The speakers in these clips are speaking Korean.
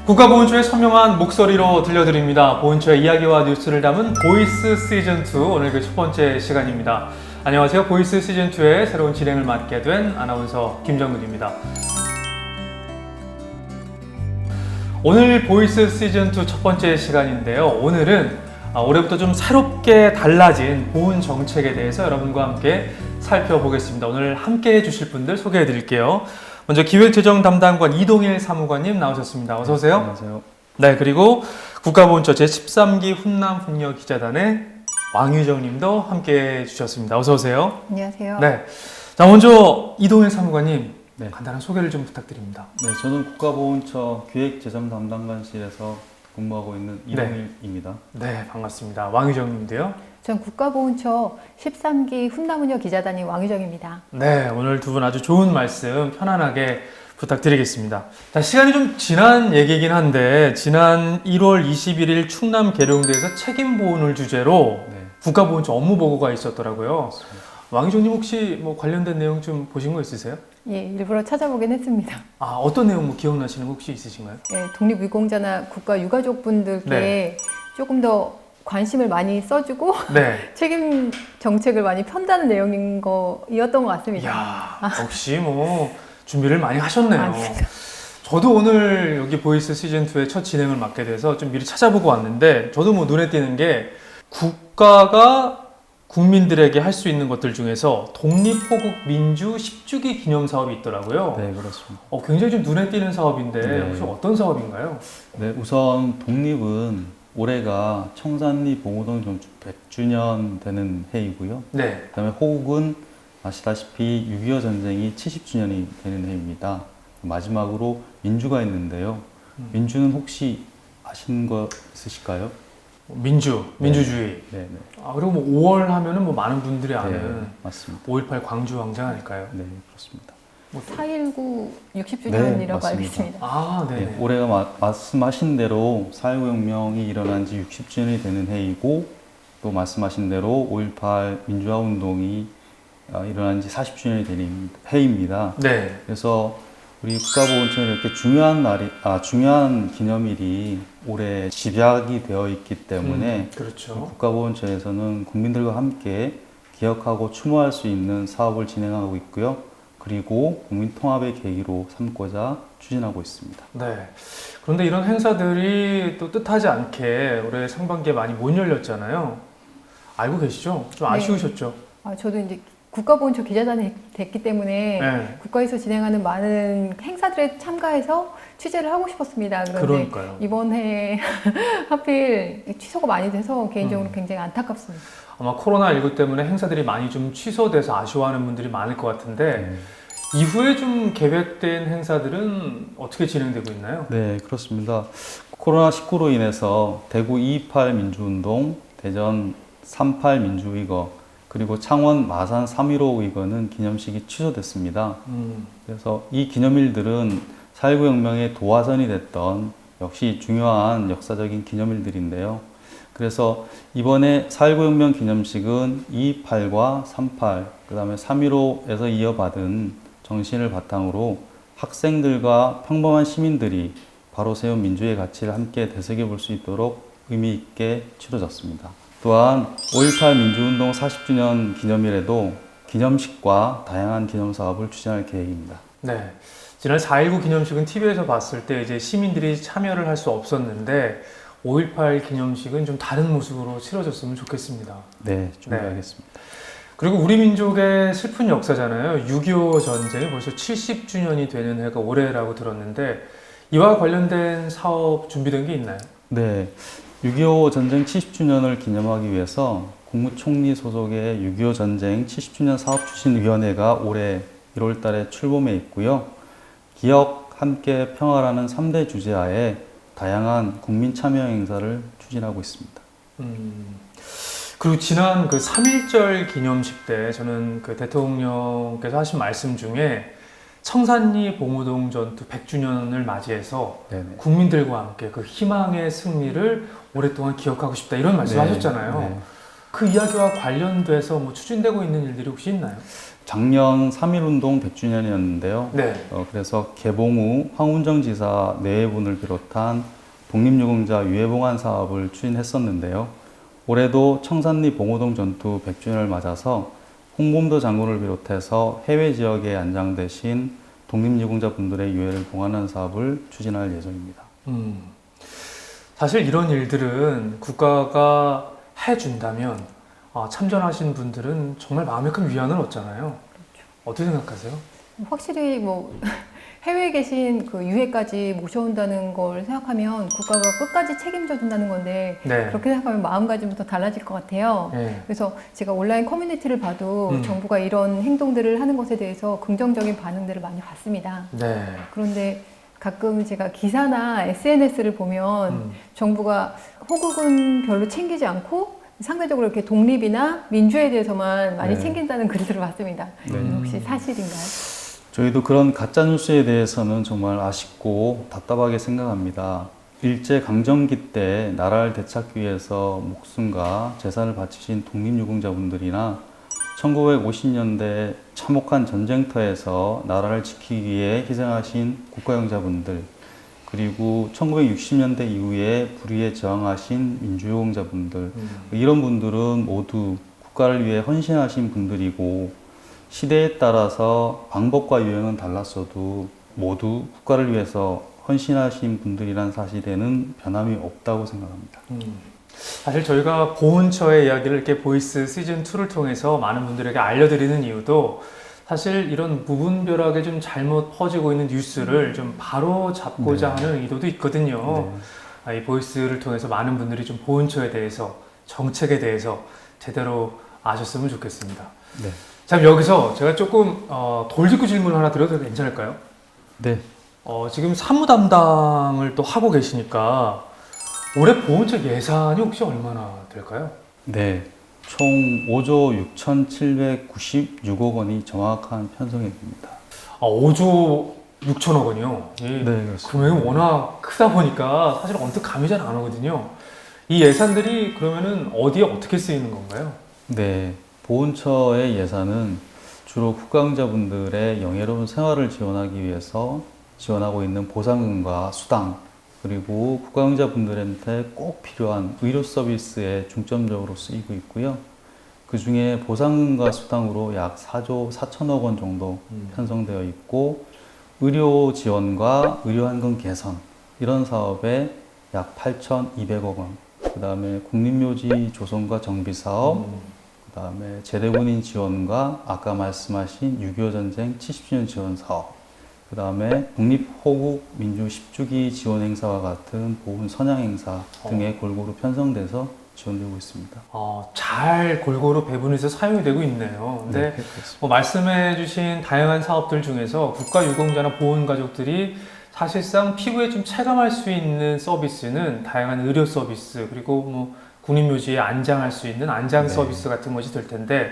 국가보훈처의 선명한 목소리로 들려드립니다. 보훈처의 이야기와 뉴스를 담은 보이스 시즌2 오늘 그 첫 번째 시간입니다. 안녕하세요. 보이스 시즌2의 새로운 진행을 맡게 된 아나운서 김정근입니다. 오늘 보이스 시즌2 첫 번째 시간인데요. 오늘은 올해부터 좀 새롭게 달라진 보훈 정책에 대해서 여러분과 함께 살펴보겠습니다. 오늘 함께 해주실 분들 소개해 드릴게요. 먼저 기획재정 담당관 이동일 사무관님 나오셨습니다. 어서 오세요. 안녕하세요. 네, 그리고 국가보훈처 제13기 훈남 훈녀 기자단의 왕유정 님도 함께 해주셨습니다. 어서 오세요. 안녕하세요. 네. 자, 먼저 이동일 사무관님 네. 간단한 소개를 좀 부탁드립니다. 네, 저는 국가보훈처 기획재정 담당관실에서 근무하고 있는 이동일입니다. 네, 반갑습니다. 왕유정 님도요. 전 국가보훈처 13기 훈남훈녀 기자단인 왕유정입니다. 네, 오늘 두 분 아주 좋은 말씀 편안하게 부탁드리겠습니다. 자, 시간이 좀 지난 얘기긴 한데 지난 1월 21일 충남 계룡대에서 책임보훈을 주제로 네. 국가보훈처 업무보고가 있었더라고요. 왕유정님 혹시 뭐 관련된 내용 좀 보신 거 있으세요? 예, 일부러 찾아보긴 했습니다. 아, 어떤 내용 뭐 기억나시는 거 혹시 있으신가요? 예, 독립유공자나 국가유가족분들께 네. 조금 더 관심을 많이 써주고 네. 책임 정책을 많이 편다는 내용인 거였던 것 같습니다. 이야, 역시 뭐 준비를 많이 하셨네요. 아닙니다. 저도 오늘 여기 보이스 시즌2의 첫 진행을 맡게 돼서 좀 미리 찾아보고 왔는데 저도 뭐 눈에 띄는 게 국가가 국민들에게 할 수 있는 것들 중에서 독립호국민주 10주기 기념사업이 있더라고요. 네, 그렇습니다. 굉장히 좀 눈에 띄는 사업인데 네. 혹시 어떤 사업인가요? 네, 우선 독립은 올해가 청산리 봉오동 건축 100주년 되는 해이고요. 네. 그다음에 호국은 아시다시피 6.25 전쟁이 70주년이 되는 해입니다. 마지막으로 민주가 있는데요. 민주는 혹시 아시는 거 있으실까요? 민주주의. 네, 네. 그리고 뭐 5월 하면은 뭐 많은 분들이 네, 아는 맞습니다. 5.18 광주왕자 아닐까요? 네, 그렇습니다. 4.19 네, 60주년이라고 알고 맞습니다. 있습니다. 아, 네. 네, 올해가 말씀하신 대로 4.19 혁명이 일어난 지 60주년이 되는 해이고 또 말씀하신 대로 5.18 민주화 운동이 일어난 지 40주년이 되는 해입니다. 네. 그래서 우리 국가보훈처는 이렇게 중요한 기념일이 올해 집약이 되어 있기 때문에 그렇죠. 국가보훈처에서는 국민들과 함께 기억하고 추모할 수 있는 사업을 진행하고 있고요. 그리고 국민 통합의 계기로 삼고자 추진하고 있습니다. 네. 그런데 이런 행사들이 또 뜻하지 않게 올해 상반기에 많이 못 열렸잖아요. 알고 계시죠? 좀 네. 아쉬우셨죠? 저도 이제 국가보훈처 기자단이 됐기 때문에 네. 국가에서 진행하는 많은 행사들에 참가해서 취재를 하고 싶었습니다. 그런데 그러니까요. 이번 해에 하필 취소가 많이 돼서 개인적으로 굉장히 안타깝습니다. 아마 코로나19 때문에 행사들이 많이 좀 취소돼서 아쉬워하는 분들이 많을 것 같은데 이후에 좀 계획된 행사들은 어떻게 진행되고 있나요? 네, 그렇습니다. 코로나19로 인해서 대구 2.28 민주운동, 대전 3.8 민주의거, 그리고 창원 마산 3.15 의거는 기념식이 취소됐습니다. 그래서 이 기념일들은 4.19 혁명의 도화선이 됐던 역시 중요한 역사적인 기념일들인데요. 그래서 이번에 4.19 혁명 기념식은 2.28과 3.8, 그 다음에 3.15에서 이어받은 정신을 바탕으로 학생들과 평범한 시민들이 바로 세운 민주의 가치를 함께 되새겨 볼 수 있도록 의미 있게 치러졌습니다. 또한 5.18 민주운동 40주년 기념일에도 기념식과 다양한 기념사업을 추진할 계획입니다. 네. 지난 4.19 기념식은 TV에서 봤을 때 이제 시민들이 참여를 할 수 없었는데 5.18 기념식은 좀 다른 모습으로 치러졌으면 좋겠습니다. 네, 준비하겠습니다. 그리고 우리 민족의 슬픈 역사잖아요. 6.25 전쟁이 벌써 70주년이 되는 해가 올해라고 들었는데 이와 관련된 사업 준비된 게 있나요? 네, 6.25 전쟁 70주년을 기념하기 위해서 국무총리 소속의 6.25 전쟁 70주년 사업추진위원회가 올해 1월 달에 출범해 있고요. 기억, 함께, 평화라는 3대 주제하에 다양한 국민 참여 행사를 추진하고 있습니다. 그리고 지난 그 3.1절 기념식 때 저는 그 대통령께서 하신 말씀 중에 청산리 봉오동 전투 100주년을 맞이해서 네네. 국민들과 함께 그 희망의 승리를 오랫동안 기억하고 싶다 이런 말씀 네, 하셨잖아요. 네. 그 이야기와 관련돼서 뭐 추진되고 있는 일들이 혹시 있나요? 작년 3.1운동 100주년이었는데요. 네. 그래서 개봉 후 황운정 지사 내외분을 비롯한 독립유공자 유해봉환 사업을 추진했었는데요. 올해도 청산리 봉오동 전투 100주년을 맞아서 홍범도 장군을 비롯해서 해외 지역에 안장되신 독립유공자분들의 유해를 봉하는 사업을 추진할 예정입니다. 사실 이런 일들은 국가가 해준다면 참전하신 분들은 정말 마음에 큰 위안을 얻잖아요. 어떻게 생각하세요? 확실히 뭐 해외에 계신 그 유해까지 모셔온다는 걸 생각하면 국가가 끝까지 책임져 준다는 건데 네. 그렇게 생각하면 마음가짐부터 달라질 것 같아요. 네. 그래서 제가 온라인 커뮤니티를 봐도 정부가 이런 행동들을 하는 것에 대해서 긍정적인 반응들을 많이 봤습니다. 네. 그런데 가끔 제가 기사나 SNS를 보면 정부가 호국은 별로 챙기지 않고 상대적으로 이렇게 독립이나 민주에 대해서만 많이 네. 챙긴다는 글들을 봤습니다. 네. 혹시 사실인가요? 저희도 그런 가짜뉴스에 대해서는 정말 아쉽고 답답하게 생각합니다. 일제강점기 때 나라를 되찾기 위해서 목숨과 재산을 바치신 독립유공자분들이나 1950년대 참혹한 전쟁터에서 나라를 지키기 위해 희생하신 국가영자분들, 그리고 1960년대 이후에 불의에 저항하신 민주유공자분들, 이런 분들은 모두 국가를 위해 헌신하신 분들이고 시대에 따라서 방법과 유형은 달랐어도 모두 국가를 위해서 헌신하신 분들이란 사실에는 변함이 없다고 생각합니다. 사실 저희가 보훈처의 이야기를 이렇게 보이스 시즌2를 통해서 많은 분들에게 알려드리는 이유도 사실 이런 무분별하게 좀 잘못 퍼지고 있는 뉴스를 좀 바로 잡고자 네. 하는 의도도 있거든요. 네. 이 보이스를 통해서 많은 분들이 좀 보훈처에 대해서, 정책에 대해서 제대로 아셨으면 좋겠습니다. 네. 자, 여기서 제가 조금 돌직구 질문을 하나 드려도 괜찮을까요? 네. 지금 사무 담당을 또 하고 계시니까 올해 보훈처 예산이 혹시 얼마나 될까요? 네. 총 5조 6,796억 원이 정확한 편성액입니다. 5조 6천억 원이요? 이 네, 그렇습니다. 금액이 워낙 크다 보니까 사실 언뜻 감이 잘 안 오거든요. 이 예산들이 그러면은 어디에 어떻게 쓰이는 건가요? 네. 보훈처의 예산은 주로 국가영자분들의 영예로운 생활을 지원하기 위해서 지원하고 있는 보상금과 수당, 그리고 국가영자분들한테 꼭 필요한 의료 서비스에 중점적으로 쓰이고 있고요. 그 중에 보상금과 수당으로 약 4조 4천억 원 정도 편성되어 있고, 의료 지원과 의료환경 개선, 이런 사업에 약 8,200억 원, 그 다음에 국립묘지 조성과 정비 사업, 그 다음에 제대군인 지원과 아까 말씀하신 6.25 전쟁 70주년 지원 사업, 그 다음에 독립호국 민주 10주기 지원 행사와 같은 보훈 선양 행사 등에 골고루 편성돼서 지원되고 있습니다. 잘 골고루 배분해서 사용이 되고 있네요. 근데 네, 그렇습니다. 말씀해주신 다양한 사업들 중에서 국가유공자나 보훈가족들이 사실상 피부에 좀 체감할 수 있는 서비스는 다양한 의료 서비스, 그리고 뭐 국립묘지에 안장할 수 있는 안장 네. 서비스 같은 것이 될 텐데,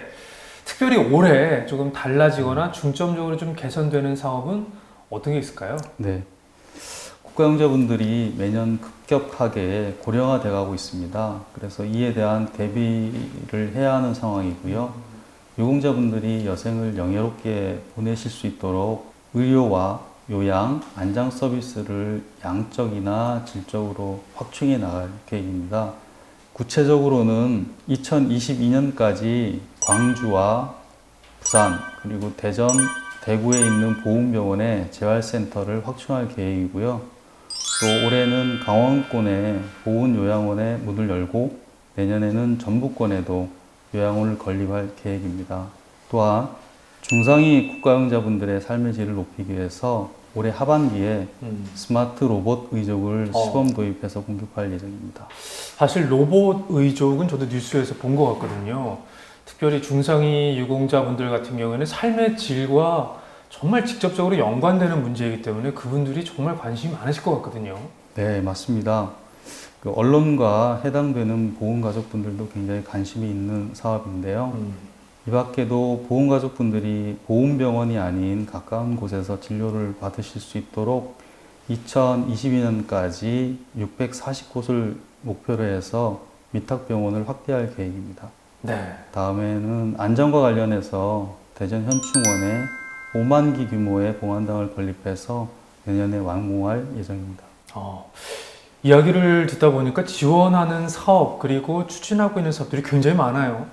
특별히 올해 조금 달라지거나 중점적으로 좀 개선되는 사업은 어떤 게 있을까요? 네. 국가영자분들이 매년 급격하게 고령화돼 가고 있습니다. 그래서 이에 대한 대비를 해야 하는 상황이고요. 유공자분들이 여생을 영예롭게 보내실 수 있도록 의료와 요양, 안장 서비스를 양적이나 질적으로 확충해 나갈 계획입니다. 구체적으로는 2022년까지 광주와 부산, 그리고 대전, 대구에 있는 보훈병원의 재활센터를 확충할 계획이고요. 또 올해는 강원권에 보훈요양원의 문을 열고 내년에는 전북권에도 요양원을 건립할 계획입니다. 또한 중상위 국가영자분들의 삶의 질을 높이기 위해서 올해 하반기에 스마트 로봇 의족을 시범 도입해서 공급할 예정입니다. 사실 로봇 의족은 저도 뉴스에서 본 것 같거든요. 특별히 중상위 유공자분들 같은 경우에는 삶의 질과 정말 직접적으로 연관되는 문제이기 때문에 그분들이 정말 관심이 많으실 것 같거든요. 네, 맞습니다. 그 언론과 해당되는 보훈가족분들도 굉장히 관심이 있는 사업인데요. 이 밖에도 보훈가족분들이 보훈병원이 아닌 가까운 곳에서 진료를 받으실 수 있도록 2022년까지 640곳을 목표로 해서 위탁병원을 확대할 계획입니다. 네. 다음에는 안전과 관련해서 대전 현충원에 5만 기 규모의 봉안당을 건립해서 내년에 완공할 예정입니다. 이야기를 듣다 보니까 지원하는 사업 그리고 추진하고 있는 사업들이 굉장히 많아요.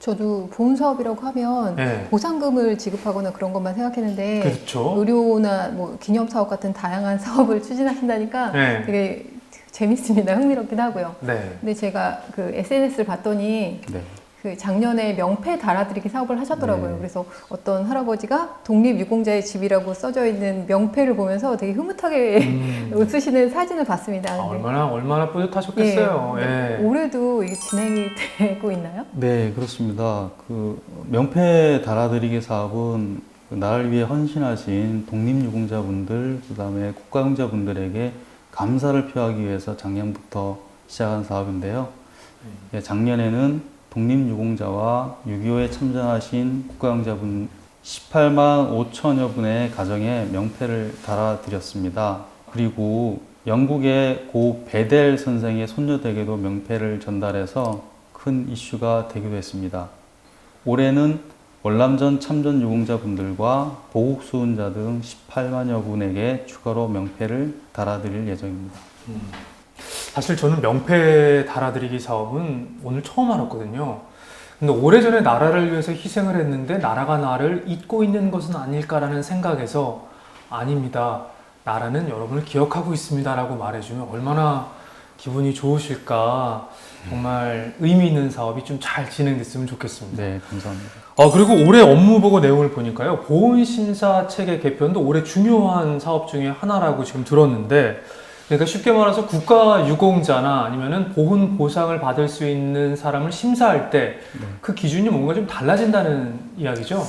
저도 보훈 사업이라고 하면 네. 보상금을 지급하거나 그런 것만 생각했는데 그렇죠. 의료나 뭐 기념 사업 같은 다양한 사업을 추진하신다니까 네. 되게 재밌습니다. 흥미롭기도 하고요. 네. 근데 제가 그 SNS를 봤더니 네. 그 작년에 명패 달아드리기 사업을 하셨더라고요. 네. 그래서 어떤 할아버지가 독립유공자의 집이라고 써져 있는 명패를 보면서 되게 흐뭇하게 웃으시는 사진을 봤습니다. 근데 얼마나 뿌듯하셨겠어요. 네. 예. 올해도 이게 진행이 되고 있나요? 네, 그렇습니다. 그 명패 달아드리기 사업은 그 나라를 위해 헌신하신 독립유공자분들, 그다음에 국가영자분들에게 감사를 표하기 위해서 작년부터 시작한 사업인데요. 예, 작년에는 독립유공자와 6.25에 참전하신 국가영자분 18만 5천여 분의 가정에 명패를 달아드렸습니다. 그리고 영국의 고 베델 선생의 손녀에게도 명패를 전달해서 큰 이슈가 되기도 했습니다. 올해는 월남전 참전 유공자분들과 보국 수훈자 등 18만여 분에게 추가로 명패를 달아드릴 예정입니다. 사실 저는 명패 달아드리기 사업은 오늘 처음 알았거든요. 근데 오래전에 나라를 위해서 희생을 했는데 나라가 나를 잊고 있는 것은 아닐까라는 생각에서 아닙니다. 나라는 여러분을 기억하고 있습니다라고 말해주면 얼마나 기분이 좋으실까. 정말 의미 있는 사업이 좀 잘 진행됐으면 좋겠습니다. 네, 감사합니다. 그리고 올해 업무보고 내용을 보니까요. 보훈심사 체계 개편도 올해 중요한 사업 중에 하나라고 지금 들었는데, 그러니까 쉽게 말해서 국가유공자나 아니면은 보훈 보상을 받을 수 있는 사람을 심사할 때 그 기준이 뭔가 좀 달라진다는 이야기죠?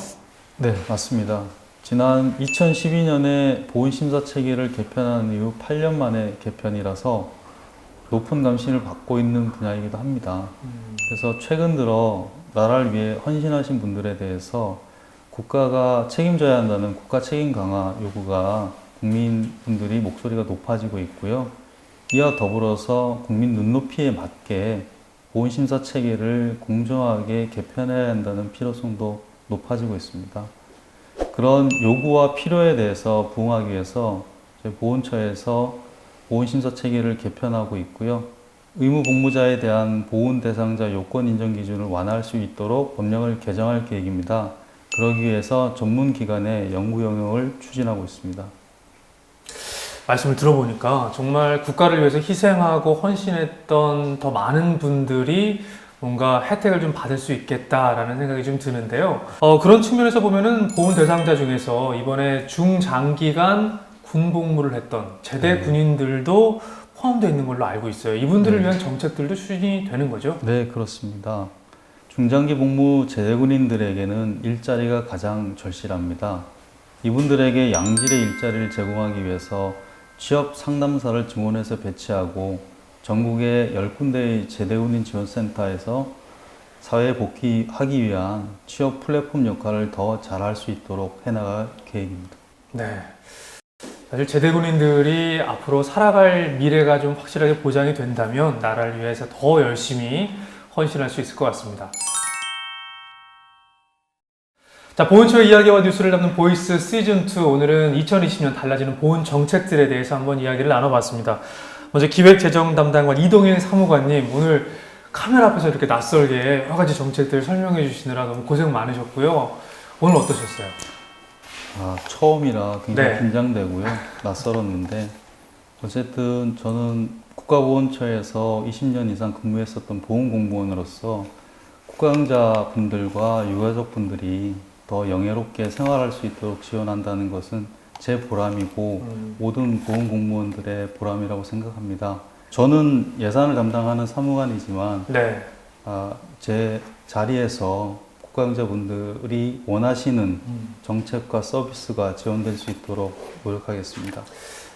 네, 맞습니다. 지난 2012년에 보훈심사 체계를 개편한 이후 8년 만에 개편이라서 높은 감시를 받고 있는 분야이기도 합니다. 그래서 최근 들어 나라를 위해 헌신하신 분들에 대해서 국가가 책임져야 한다는 국가 책임 강화 요구가 국민분들이 목소리가 높아지고 있고요. 이와 더불어서 국민 눈높이에 맞게 보훈심사 체계를 공정하게 개편해야 한다는 필요성도 높아지고 있습니다. 그런 요구와 필요에 대해서 부응하기 위해서 저희 보훈처에서 보훈심사 체계를 개편하고 있고요. 의무 복무자에 대한 보훈 대상자 요건 인정 기준을 완화할 수 있도록 법령을 개정할 계획입니다. 그러기 위해서 전문 기관의 연구 영역을 추진하고 있습니다. 말씀을 들어보니까 정말 국가를 위해서 희생하고 헌신했던 더 많은 분들이 뭔가 혜택을 좀 받을 수 있겠다라는 생각이 좀 드는데요. 그런 측면에서 보면은 보훈 대상자 중에서 이번에 중장기간 군복무를 했던 제대 군인들도 포함되어 있는 걸로 알고 있어요. 이분들을 위한 정책들도 추진이 되는 거죠? 네, 그렇습니다. 중장기 복무 제대군인들에게는 일자리가 가장 절실합니다. 이분들에게 양질의 일자리를 제공하기 위해서 취업 상담사를 증원해서 배치하고 전국의 10군데의 제대군인 지원센터에서 사회에 복귀하기 위한 취업 플랫폼 역할을 더 잘할 수 있도록 해나갈 계획입니다. 네. 사실 제대군인들이 앞으로 살아갈 미래가 좀 확실하게 보장이 된다면 나라를 위해서 더 열심히 헌신할 수 있을 것 같습니다. 자, 보훈처의 이야기와 뉴스를 담는 보이스 시즌2 오늘은 2020년 달라지는 보훈 정책들에 대해서 한번 이야기를 나눠봤습니다. 먼저 기획재정 담당관 이동현 사무관님, 오늘 카메라 앞에서 이렇게 낯설게 여러 가지 정책들 설명해 주시느라 너무 고생 많으셨고요. 오늘 어떠셨어요? 처음이라 굉장히 네. 긴장되고요. 낯설었는데 어쨌든 저는 국가보훈처에서 20년 이상 근무했었던 보훈공무원으로서 국가영자분들과 유가족분들이 더 영예롭게 생활할 수 있도록 지원한다는 것은 제 보람이고 모든 보훈공무원들의 보람이라고 생각합니다. 저는 예산을 담당하는 사무관이지만 네. 제 자리에서 국가영자분들이 원하시는 정책과 서비스가 지원될 수 있도록 노력하겠습니다.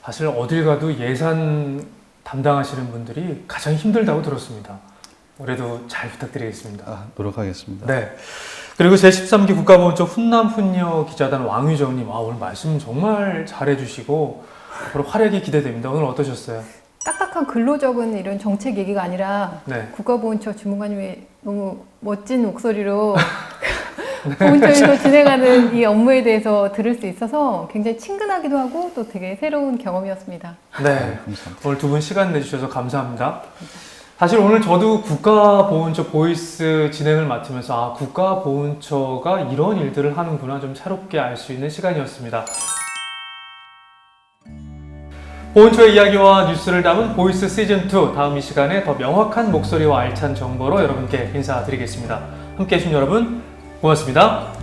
사실 어딜 가도 예산 담당하시는 분들이 가장 힘들다고 들었습니다. 올해도 잘 부탁드리겠습니다. 노력하겠습니다. 네. 그리고 제13기 국가보훈처 훈남 훈녀 기자단 왕유정님, 오늘 말씀 정말 잘해주시고 앞으로 활약이 기대됩니다. 오늘 어떠셨어요? 딱딱한 글로 적은 이런 정책 얘기가 아니라 네. 국가보훈처 주무관님이 너무 멋진 목소리로 보훈처에서 진행하는 이 업무에 대해서 들을 수 있어서 굉장히 친근하기도 하고 또 되게 새로운 경험이었습니다. 네. 감사합니다. 오늘 두 분 시간 내주셔서 감사합니다. 사실 오늘 저도 국가보훈처 보이스 진행을 맡으면서 아, 국가보훈처가 이런 일들을 하는구나 좀 새롭게 알 수 있는 시간이었습니다. 보훈처의 이야기와 뉴스를 담은 보이스 시즌2 다음 이 시간에 더 명확한 목소리와 알찬 정보로 여러분께 인사드리겠습니다. 함께해 주신 여러분 고맙습니다.